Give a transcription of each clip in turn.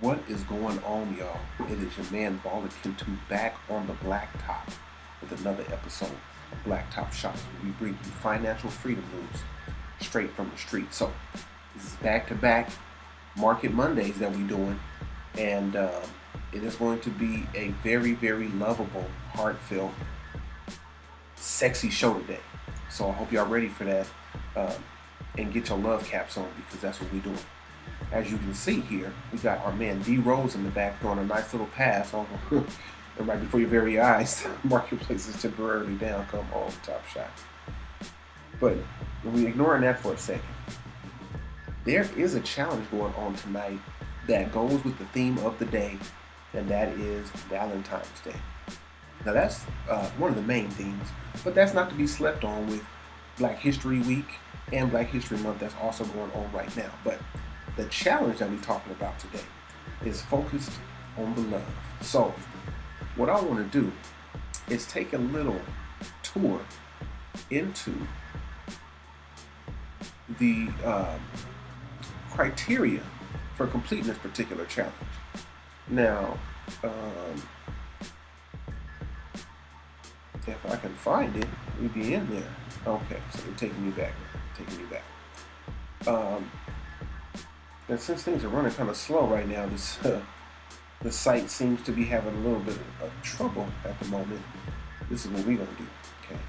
What is going on, y'all? It is your man Ballerkin2 back on the blacktop with another episode of Blacktop Shots, where we bring you financial freedom news straight from the street. So this is back-to-back Market Mondays that we're doing, and it is going to be a very, very lovable, heartfelt, sexy show today. So I hope y'all ready for that, um, and get your love caps on because that's what we're doing. As you can see here, we got our man D Rose in the back throwing a nice little pass over and right before your very eyes. Marketplace is temporarily down. Come on, top shot. But we ignoring that for a second. There is a challenge going on tonight that goes with the theme of the day, and that is Valentine's Day. Now that's one of the main themes, but that's not to be slept on with Black History Week and Black History Month that's also going on right now. But the challenge that we're talking about today is focused on the love. So what I want to do is take a little tour into the criteria for completing this particular challenge. Now, if I can find it, we'd be in there. Okay, so they're taking me back. And since things are running kind of slow right now, the site seems to be having a little bit of trouble at the moment. This is what we're gonna do. Okay,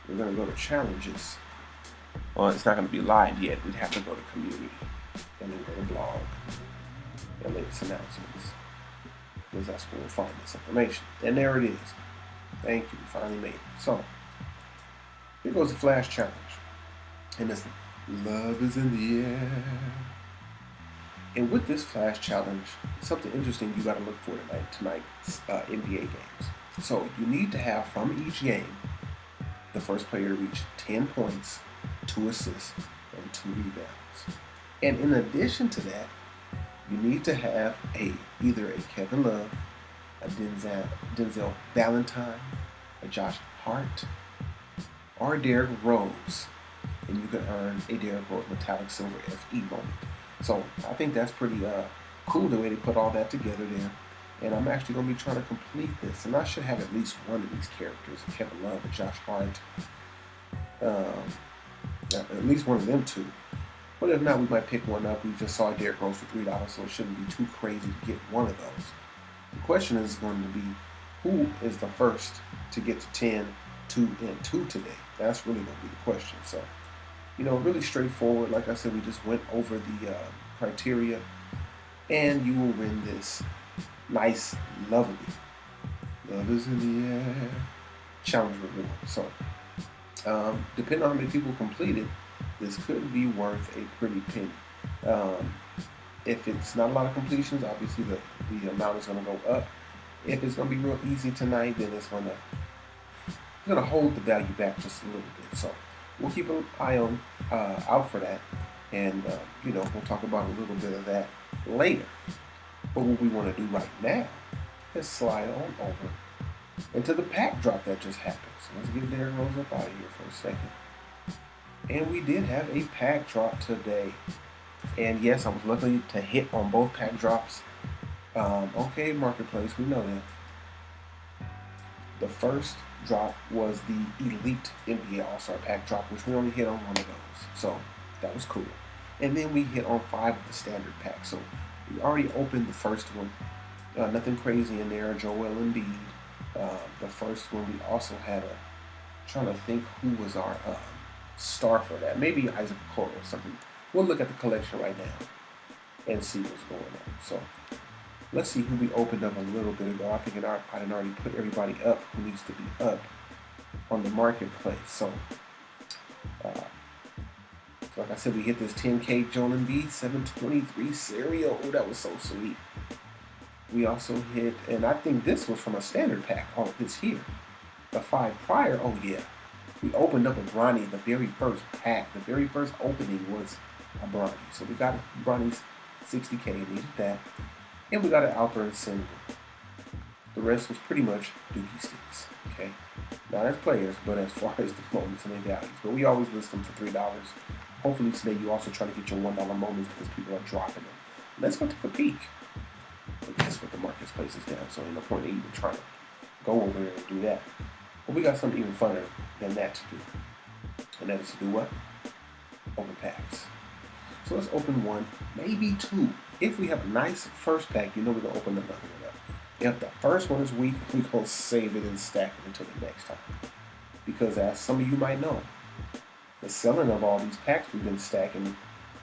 we're gonna go to challenges. Well, it's not gonna be live yet. We'd have to go to community and then go to blog and latest announcements because that's where we'll find this information. And there it is. Thank you. We finally made it. So here goes the flash challenge, and it's love is in the air. And with this flash challenge, something interesting you got to look for tonight's NBA games. So you need to have from each game the first player to reach 10 points, 2 assists, and 2 rebounds. And in addition to that, you need to have either a Kevin Love, a Denzel Valentine, a Josh Hart, or a Derrick Rose, and you can earn a Derrick Rose Metallic Silver FE moment. So I think that's pretty cool the way they put all that together there. And I'm actually going to be trying to complete this. And I should have at least one of these characters, Kevin Love and Josh Hart. At least one of them two. But if not, we might pick one up. We just saw Derrick Rose for $3, so it shouldn't be too crazy to get one of those. The question is going to be, who is the first to get to 10, 2, and 2 today? That's really going to be the question. So, really straightforward. Like I said, we just went over the criteria, and you will win this nice, lovely love is in the air challenge reward. So, depending on how many people complete it, this could be worth a pretty penny. If it's not a lot of completions, obviously the amount is going to go up. If it's going to be real easy tonight, then it's going to hold the value back just a little bit. So we'll keep an eye on out for that, and we'll talk about a little bit of that later. But what we want to do right now is slide on over into the pack drop that just happened. So let's get Derrick Rose up out of here for a second. And we did have a pack drop today. And yes, I was lucky to hit on both pack drops. Okay, Marketplace, we know that. The first drop was the Elite NBA All-Star pack drop, which we only hit on one of those. So that was cool. And then we hit on 5 of the standard packs. So we already opened the first one. Nothing crazy in there. Joel Embiid. The first one, we also had trying to think who was our star for that. Maybe Isaac Okoro or something. We'll look at the collection right now and see what's going on. So let's see who we opened up a little bit ago. I think I didn't already put everybody up who needs to be up on the marketplace. So like I said, we hit this 10K Joel Embiid 723 serial. Oh, that was so sweet. We also hit, and I think this was from a standard pack. Oh, it's here. The 5 prior. Oh yeah. We opened up a Bronny, the very first pack. The very first opening was a Bronny. So we got Bronny's 60K, needed that. And we got an Alperen single. The rest was pretty much dookie sticks. Okay? Not as players, but as far as the moments and the values. But we always list them for $3. Hopefully today you also try to get your $1 moments because people are dropping them. Let's go take a peek. but the marketplace is down, so ain't no point in even trying to go over there and do that. But we got something even funner than that to do. And that is to do what? Open packs. So let's open one, maybe two. If we have a nice first pack, you know we're going to open another one up. If the first one is weak, we're going to save it and stack it until the next time. Because as some of you might know, the selling of all these packs we've been stacking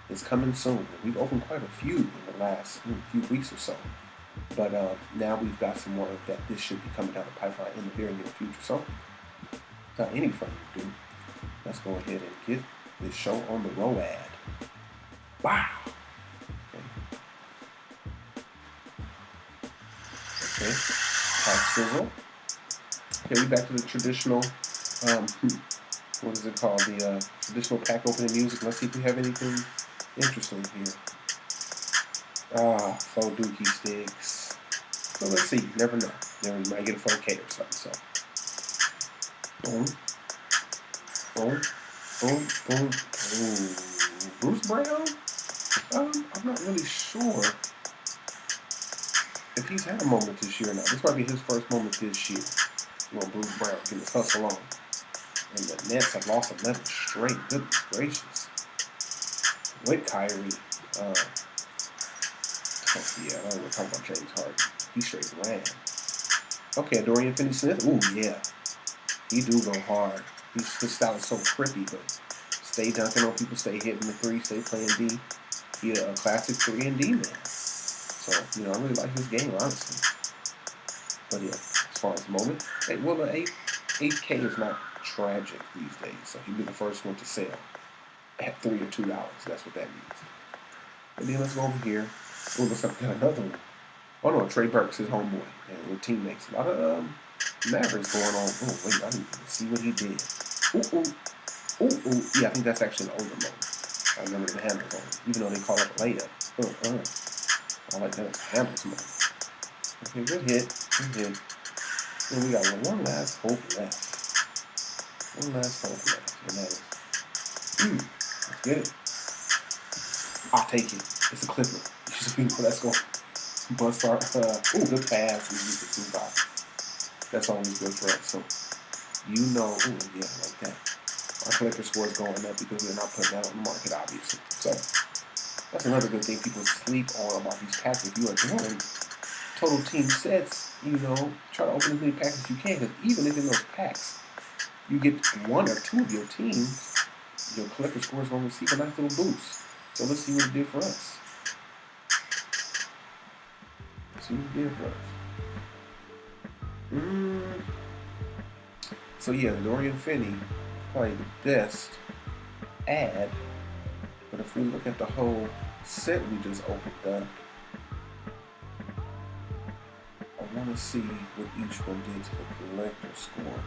is coming soon. We've opened quite a few in the last few weeks or so. But now we've got some more that this should be coming down the pipeline in the very near future. So, without any further ado, let's go ahead and get this show on the road. Wow. Okay. Pack sizzle. Okay, we back to the traditional, what is it called? The traditional pack opening music. Let's see if we have anything interesting here. Faux dookie sticks. So let's see. Never know. Then we might get a 4K or something. So, boom, boom, boom, boom, boom. Bruce Brown? I'm not really sure if he's had a moment this year or not. This might be his first moment this year. You know, Bruce Brown getting his hustle on. And the Nets have lost 11 straight. Goodness gracious. With Kyrie. Yeah, I don't want to talk about James Harden. He straight ran. Okay, Dorian Finney-Smith. Ooh, yeah. He do go hard. His style is so trippy, but stay dunking on people, stay hitting the three, stay playing D. He a classic 3-and-D man. So, I really like his game, honestly. But yeah, as far as the moment, the 8K is not tragic these days. So he'd be the first one to sell at $3 or $2. That's what that means. And then let's go over here. Oh, looks like we got another one. Oh no, Trey Burks, his homeboy, and with teammates. A lot of Mavericks going on. Oh wait, I didn't even see what he did. Ooh. Yeah, I think that's actually an older moment. I remember the handles on it, even though they call it a layup. I like that as a handles moment. Okay, good hit. And we got one last hope left. And that is, let's get it. I'll take it. It's a clipper. Let's go. Bust our, good pass. We use the 2-5. That's always good for us. So, like that. Our collector score is going up because we're not putting that on the market, obviously. So, that's another good thing people sleep on about these packs. If you are doing total team sets, try to open as many packs as you can. Because even if in those packs, you get one or two of your teams, your collector score is going to receive a nice little boost. So let's see what it did for us. So yeah, Dorian Finney probably the best ad. But if we look at the whole set we just opened up, I want to see what each one did to the collector score.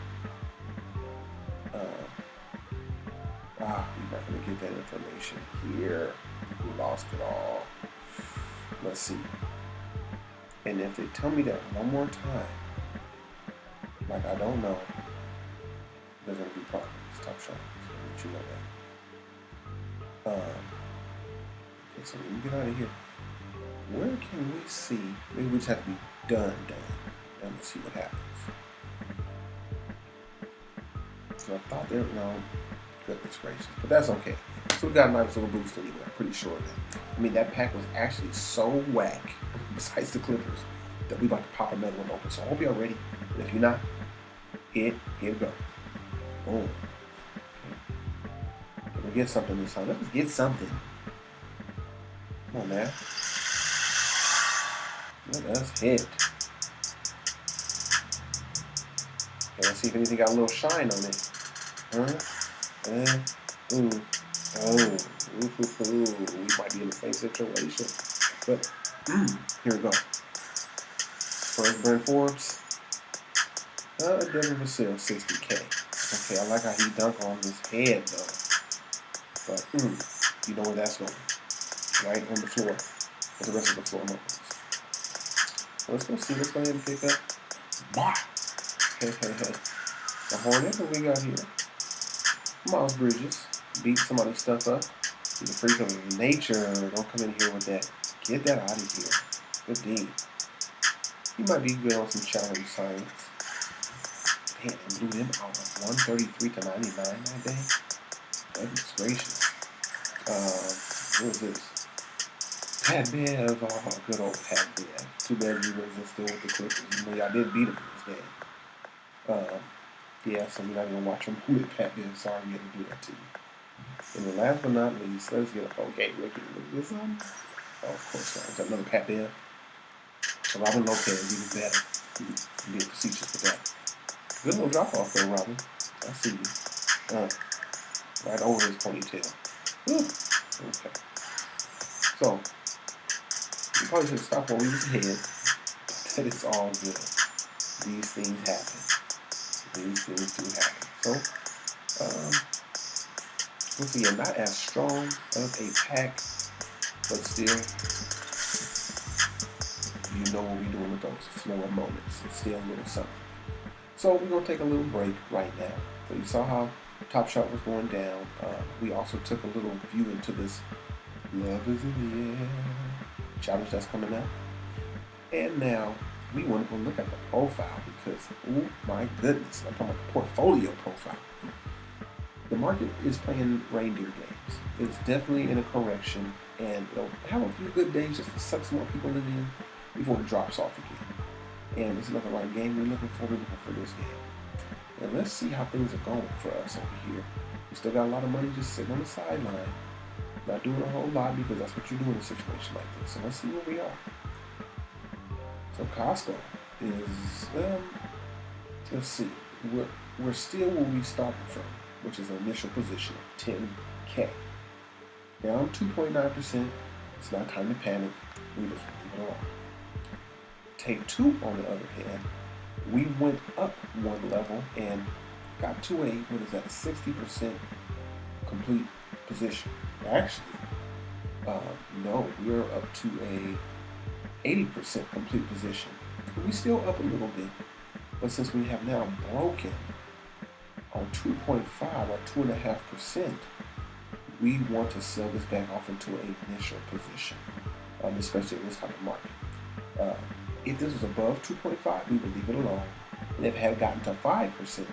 We're not going to get that information here. We lost it all. Let's see. And if they tell me that one more time, like I don't know, there's going to be problems. Top shot. So you know that. Okay, so when we get out of here, where can we see? Maybe we just have to be done. And let's see what happens. So I thought there, no, goodness gracious, but that's okay. So we got a nice little boost anyway. I'm pretty sure of that. I mean, that pack was actually so whack, besides the Clippers, that we about to pop another one open. So I hope y'all ready. And if you're not, here we go. Boom. Okay. Can we get something this time? Let's get something. Come on, man. Let us hit. Okay, let's see if anything got a little shine on it. We might be in the same situation. But, here we go. First, Brent Forbes. Devin Vassell, 60K. Okay, I like how he dunked on his head, though. But, you know where that's going. Right on the floor. With the rest of the floor moments. So let's go see. Let's go ahead and pick up. Bah! Hey. The Hornet, what we got here? Miles Bridges. Beat somebody's stuff up. He's a freak of nature. Don't come in here with that. Get that out of here. Good deed. He might be good on some challenge science. Man, they blew them out of 133 to 99 that day. Goodness gracious. What was this? Pat Bev, oh, good old Pat Bev. Too bad you wasn't still with the Clippers. You know, y'all did beat him in this game. Yeah, so we're not going to watch him with Pat Bev. Sorry we had to do that to you. And then last but not least, let's get a okay look at this one. Oh, of course not. Is that another Pat Bev? So Robin Lopez, even better. You being facetious with that. Good little drop off there, Robin. I see you. Right over his ponytail. Ooh. Okay. So, we probably should stop while we was ahead. That it's all good. These things happen. These things do happen. So, let's see, not as strong of a pack, but still, you know what we're doing with those floor moments. It's still a little something. So we're going to take a little break right now. So you saw how Top Shot was going down. We also took a little view into this Love is in the Air challenge that's coming out. And now we want to go look at the profile because, oh my goodness, I'm talking about the portfolio profile. The market is playing reindeer games. It's definitely in a correction, and it'll have a few good days just to suck some more people in before it drops off again. And it's another right game we're looking for this game. And let's see how things are going for us over here. We still got a lot of money just sitting on the sideline, not doing a whole lot because that's what you do in a situation like this. So let's see where we are. So Costco is, let's see, we're still where we started from, which is an initial position of 10K. Down 2.9%. It's not time to panic. We just leave it alone. Take two, on the other hand, we went up one level and got to a 60% complete position. Actually, no, we're up to a 80% complete position. We still up a little bit, but since we have now broken on 2.5 or 2.5%, we want to sell this back off into an initial position, especially in this type of market. If this was above 2.5, we would leave it alone. And if it had gotten to 5%,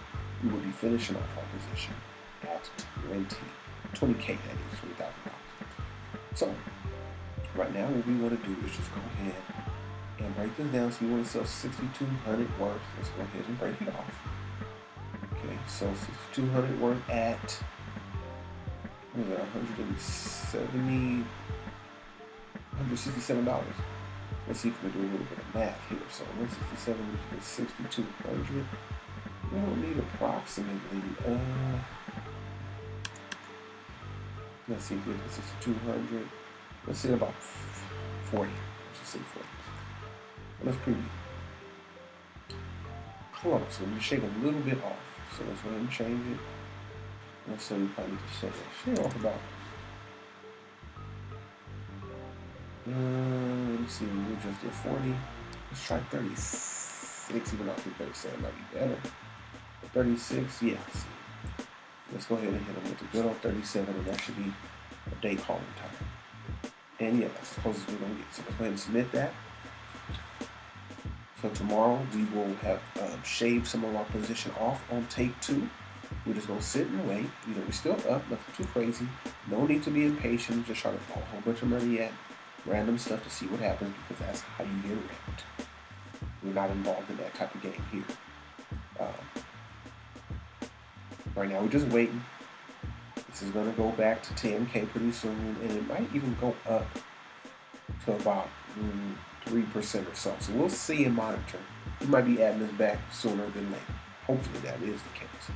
we would be finishing off our position at 20K, that is $20,000. So, right now what we want to do is just go ahead and break this down. So we want to sell 6,200 worth. Let's go ahead and break it off. Okay, so 6,200 worth at, what is that, $167. Let's see if we can do a little bit of math here. So 167 is 6,200. We don't need approximately, let's see, this is 200. Let's say about 40. Let's just say 40. That's pretty close. So we shave a little bit off. So let's go ahead and change it. Let's say we probably need to shave off about. Let's see, we just did 40. Let's try 36, even though I think 37 might be better. 36, yeah. Let's go ahead and hit them with the good old 37, and that should be a day calling time. And yeah, that's as close as we're going to get. So let's go ahead and submit that. So tomorrow we will have shaved some of our position off on take two. We're just going to sit and wait. You know, we're still up, nothing too crazy. No need to be impatient. Just try to throw a whole bunch of money at random stuff to see what happens because that's how you get wrecked. We're not involved in that type of game here. Right now we're just waiting. This is going to go back to 10K pretty soon, and it might even go up to about 3% or so. So we'll see and monitor. We might be adding this back sooner than later. Hopefully that is the case.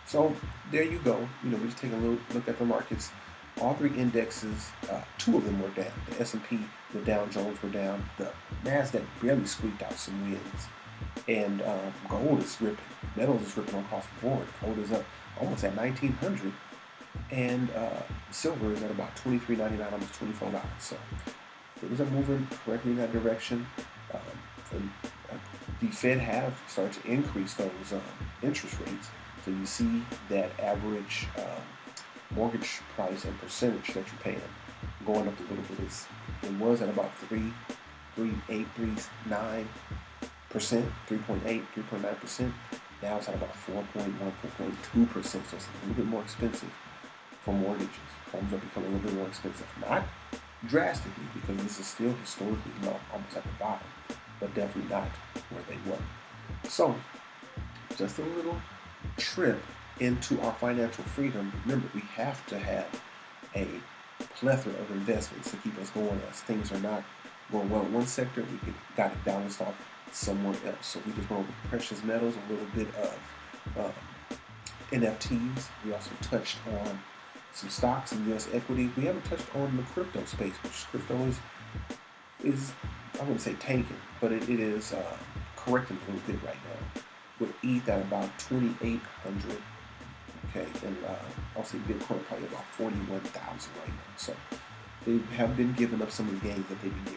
So there you go. You know, we just take a little look at the markets. All three indexes, two of them were down. The S&P, the Dow Jones were down. The NASDAQ barely squeaked out some wins. And gold is ripping. Metals is ripping across the board. Gold is up almost at 1,900. And silver is at about $23.99, almost $24. So things are moving correctly in that direction. The Fed have started to increase those interest rates. So you see that average mortgage price and percentage that you're paying going up a little bit. It was at about 3.8, 3.9 3.8, 3.9%. Now it's at about 4.1, 4.2%. So it's a little bit more expensive for mortgages. Homes are becoming a little bit more expensive. Not drastically, because this is still historically low, almost at the bottom, but definitely not where they were. So, just a little trip into our financial freedom. Remember, we have to have a plethora of investments to keep us going, as things are not going well in one sector. We got it balanced off somewhere else. So we just went over precious metals, a little bit of NFTs. We also touched on some stocks and U.S. equities. We haven't touched on the crypto space, which crypto is I wouldn't say tanking, but it is correcting a little bit right now. With ETH at about 2,800, okay, and I'll say Bitcoin probably about 41,000 right now. So they have been giving up some of the gains that they've been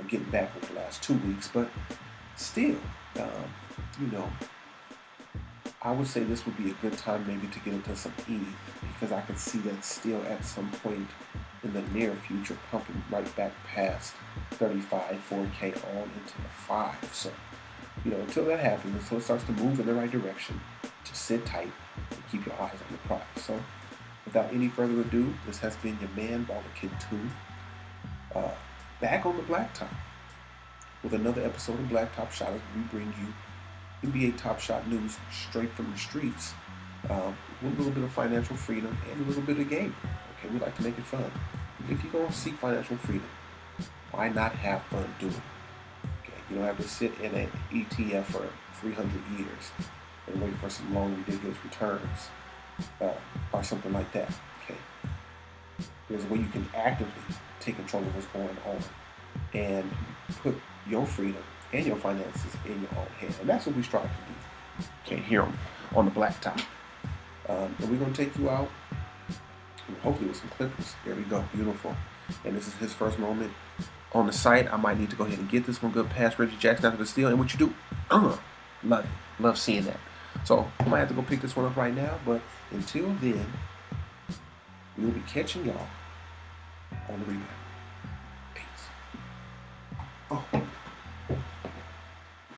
getting back over the last 2 weeks, but still, I would say this would be a good time maybe to get into some ETH, because I can see that still at some point in the near future pumping right back past 35, 4K on into the 5. So, until that happens, until it starts to move in the right direction, just sit tight and keep your eyes on the prize. So, without any further ado, this has been your man, Baller Kid 2, back on the Blacktop with another episode of Blacktop Shot, as we bring you NBA Top Shot news straight from the streets, with a little bit of financial freedom and a little bit of gaming. Okay, we like to make it fun. If you're going to seek financial freedom, why not have fun doing it? Okay, you don't have to sit in an ETF for 300 years and wait for some long, ridiculous returns or something like that. Okay, there's a way you can actively take control of what's going on and put your freedom and your finances in your own hands. And that's what we strive to do, okay, here on the Blacktop. And we're going to take you out, hopefully with some Clippers. There we go, beautiful. And this is his first moment on the site. I might need to go ahead and get this one good past Reggie Jackson after the steal. And what you do, love it. Love seeing that. So I might have to go pick this one up right now. But until then, we'll be catching y'all on the rebound.